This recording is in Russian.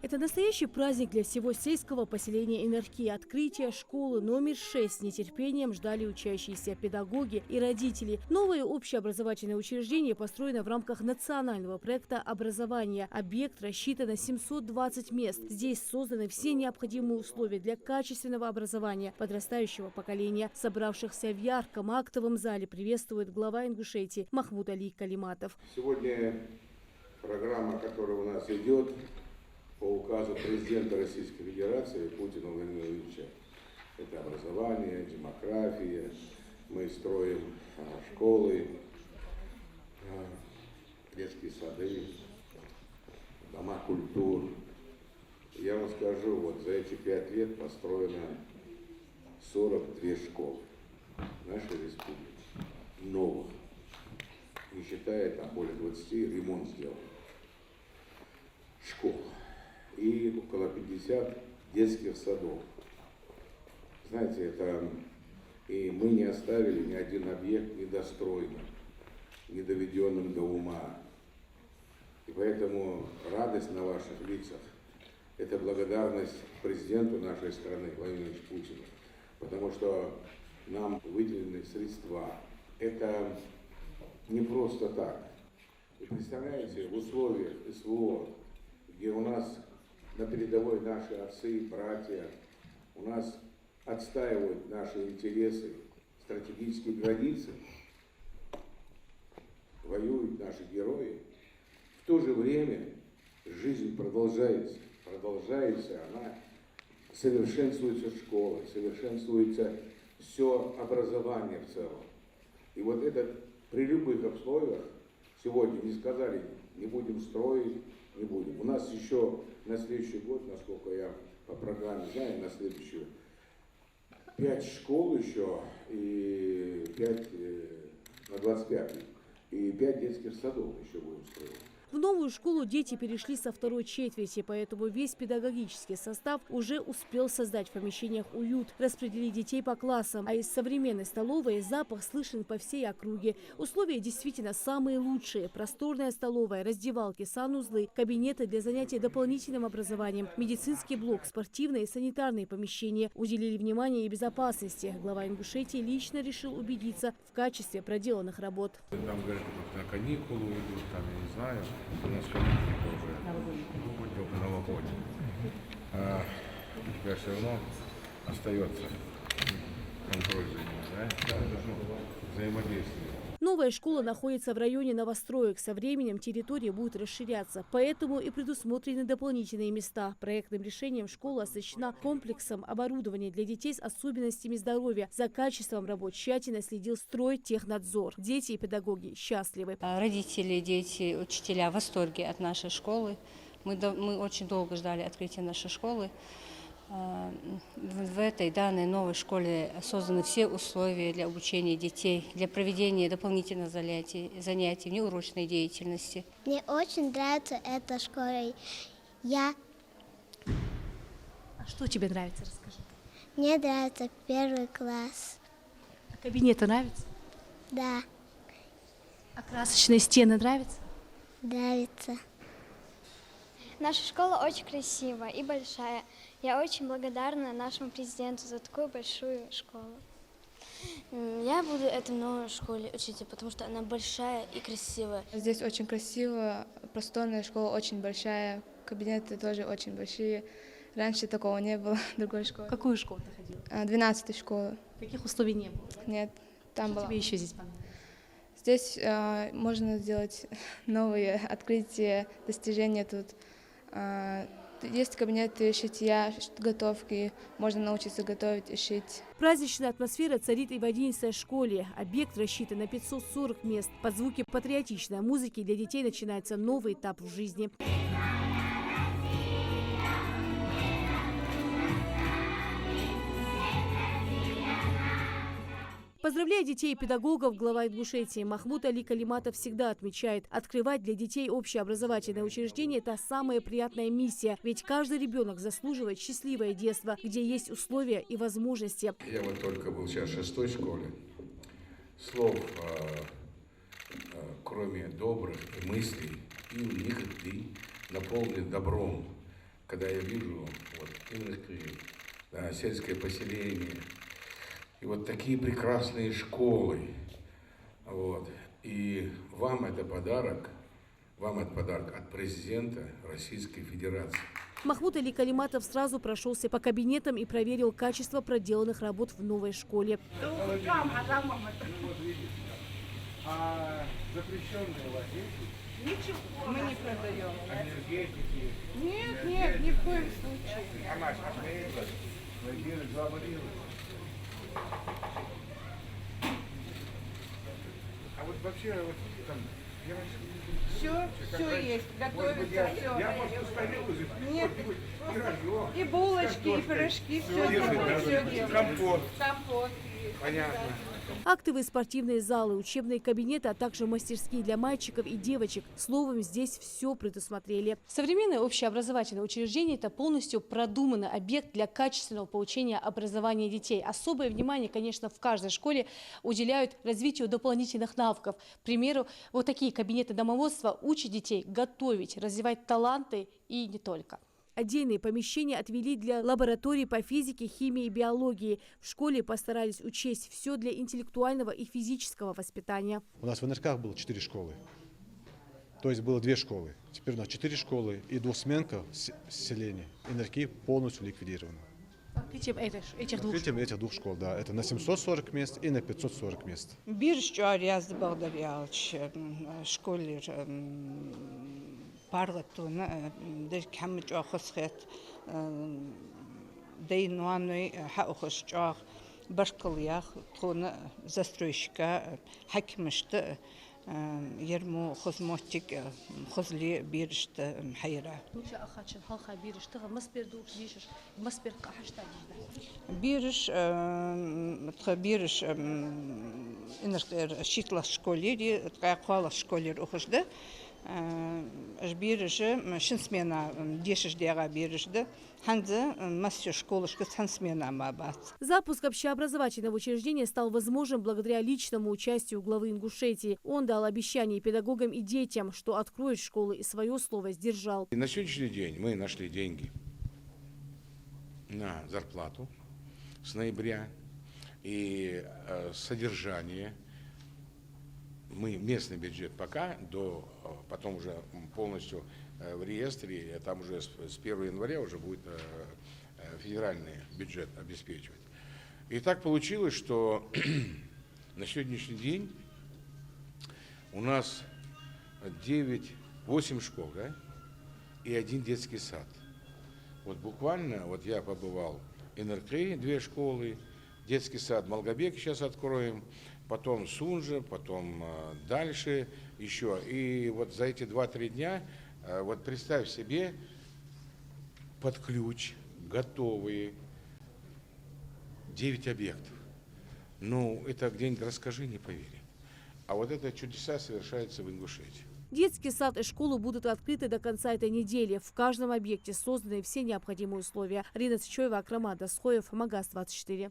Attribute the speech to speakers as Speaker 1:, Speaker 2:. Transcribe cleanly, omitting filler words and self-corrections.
Speaker 1: Это настоящий праздник для всего сельского поселения Инарки. Открытие школы номер 6 с нетерпением ждали учащиеся, педагоги и родители. Новое общеобразовательное учреждение построено в рамках национального проекта образования. Объект рассчитан на 720 мест. Здесь созданы все необходимые условия для качественного образования подрастающего поколения. Собравшихся в ярком актовом зале приветствует глава Ингушетии Махмут Али Калиматов.
Speaker 2: Сегодня программа, которая у нас идет, по указу президента Российской Федерации Путина Владимира Владимировича. Это образование, демография. Мы строим школы, детские сады, дома культур. Я вам скажу, вот за эти 5 лет построено 42 школы в нашей республике. Новых. Не считая, там более 20 ремонт сделан. Школ. И около 50 детских садов. Знаете, это и мы не оставили ни один объект недостроенным, недоведенным до ума. И поэтому радость на ваших лицах – это благодарность президенту нашей страны, Владимиру Ильичу Путину, потому что нам выделены средства. Это не просто так. Вы представляете, в условиях СВО, где у нас на передовой наши отцы, братья, у нас отстаивают наши интересы, стратегические границы, воюют наши герои. В то же время жизнь продолжается, она совершенствуется школа, совершенствуется все образование в целом. И вот это при любых условиях сегодня не сказали, не будем строить, не будем. У нас еще на следующий год, насколько я по программе знаю, на следующую 5 школ еще, и 5 на 25, и 5 детских садов еще будем строить.
Speaker 1: В новую школу дети перешли со второй четверти, поэтому весь педагогический состав уже успел создать в помещениях уют, распределить детей по классам. А из современной столовой запах слышен по всей округе. Условия действительно самые лучшие. Просторная столовая, раздевалки, санузлы, кабинеты для занятий дополнительным образованием, медицинский блок, спортивные и санитарные помещения. Уделили внимание и безопасности. Глава Ингушетии лично решил убедиться в качестве проделанных работ.
Speaker 3: Там, говорят, на каникулы идут, там, я не знаю. У нас каникулы тоже новогодние. У тебя все равно остается контроль за ним, да? Взаимодействие.
Speaker 1: Новая школа находится в районе новостроек. Со временем территория будет расширяться. Поэтому и предусмотрены дополнительные места. Проектным решением школа оснащена комплексом оборудования для детей с особенностями здоровья. За качеством работ тщательно следил Стройтехнадзор. Дети и педагоги счастливы.
Speaker 4: Родители, дети, учителя в восторге от нашей школы. Мы очень долго ждали открытия нашей школы. В этой данной новой школе созданы все условия для обучения детей, для проведения дополнительных занятий, внеурочной деятельности.
Speaker 5: Мне очень нравится эта школа.
Speaker 1: А что тебе нравится, расскажи?
Speaker 5: Мне нравится 1 класс.
Speaker 1: А кабинеты нравятся?
Speaker 5: Да,
Speaker 1: А красочные стены нравятся?
Speaker 5: нравится.
Speaker 6: Наша школа очень красивая и большая. Я очень благодарна нашему президенту за такую большую школу.
Speaker 7: Я буду этой новой школе учиться, потому что она большая и красивая.
Speaker 8: Здесь очень красиво, просторная школа очень большая, кабинеты тоже очень большие. Раньше такого не было в другой школе.
Speaker 1: В какую школу ты ходила?
Speaker 8: 12-й школа.
Speaker 1: Каких условий не было?
Speaker 8: Нет, там
Speaker 1: Что
Speaker 8: было.
Speaker 1: тебе еще здесь понравилось?
Speaker 8: Здесь можно сделать новые открытия, достижения тут. Есть кабинеты шитья, готовки, можно научиться готовить и шить.
Speaker 1: Праздничная атмосфера царит и в 11-й школе. Объект рассчитан на 540 мест. Под звуки патриотичной музыки для детей начинается новый этап в жизни. Поздравляя детей и педагогов, глава Ингушетии Махмут Али Калиматов всегда отмечает, открывать для детей общеобразовательное учреждение – это самая приятная миссия. Ведь каждый ребенок заслуживает счастливое детство, где есть условия и возможности.
Speaker 2: Я вот только был сейчас в 6-й школе. Слов, кроме добрых и мыслей, и у них ты наполнен добром. когда я вижу вот Иннеркри, да, сельское поселение, и вот такие прекрасные школы, вот, и вам это подарок от президента Российской Федерации.
Speaker 1: Махмуд Али Калиматов сразу прошелся по кабинетам и проверил качество проделанных работ в новой школе.
Speaker 3: А запрещенные у вас есть?
Speaker 9: Ничего мы не продаем.
Speaker 3: Энергетики?
Speaker 9: Нет, ни в коем случае.
Speaker 3: А вот вообще, вот там, я раньше
Speaker 9: Все есть, готовится все.
Speaker 3: я просто устарел уже.
Speaker 9: Нет,
Speaker 3: Пирожок,
Speaker 9: и булочки, и пирожки, все делаем.
Speaker 3: компот.
Speaker 9: Компот.
Speaker 3: Понятно.
Speaker 1: Актовые спортивные залы, учебные кабинеты, а также мастерские для мальчиков и девочек. Словом, здесь все предусмотрели. Современное общеобразовательное учреждение – это полностью продуманный объект для качественного получения образования детей. Особое внимание, конечно, в каждой школе уделяют развитию дополнительных навыков. К примеру, вот такие кабинеты домоводства учат детей готовить, развивать таланты и не только. Отдельные помещения отвели для лабораторий по физике, химии и биологии. В школе постарались учесть все для интеллектуального и физического воспитания.
Speaker 10: У нас в Иннерках было 4 школы. То есть было 2 школы. Теперь у нас 4 школы и двухсменка селения. Иннерки полностью ликвидированы.
Speaker 1: Открытием этих двух
Speaker 10: Открытием этих 2 школ, да. Это на 740 мест и на 540 мест.
Speaker 9: Бирж Ариаз Багдарьялович, школе паргатуна, да камыч охосхет, дейнуаной хаохошчах, башкалиях, тона застройщика, хакимышты, ерму хозмотик, хозли биржты хайра. Бирж, бирж, иннер шитла школе, траяквала школе ухожды. Биржи шинсмена дешеждега биржды, ханзы мастер школышка хансмена мабат.
Speaker 1: Запуск общеобразовательного учреждения стал возможен благодаря личному участию главы Ингушетии. Он дал обещание педагогам и детям, что откроет школы, и свое слово сдержал.
Speaker 2: И на сегодняшний день мы нашли деньги на зарплату с ноября и содержание. Мы местный бюджет пока, потом уже полностью в реестре, там уже с 1 января уже будет федеральный бюджет обеспечивать. И так получилось, что на сегодняшний день у нас 8 школ, да, и 1 детский сад. Вот буквально, вот я побывал в Иннеркри, 2 школы, детский сад Малгобек сейчас откроем, потом Сунжа, потом дальше еще. И вот за эти 2-3 дня, вот представь себе, под ключ, готовые 9 объектов. Ну, это где-нибудь расскажи, не поверим. А вот это чудеса совершаются в Ингушетии.
Speaker 1: Детский сад и школу будут открыты до конца этой недели. В каждом объекте созданы все необходимые условия. Рина Цичоева, Акрамат Дасхоев, Магаз 24.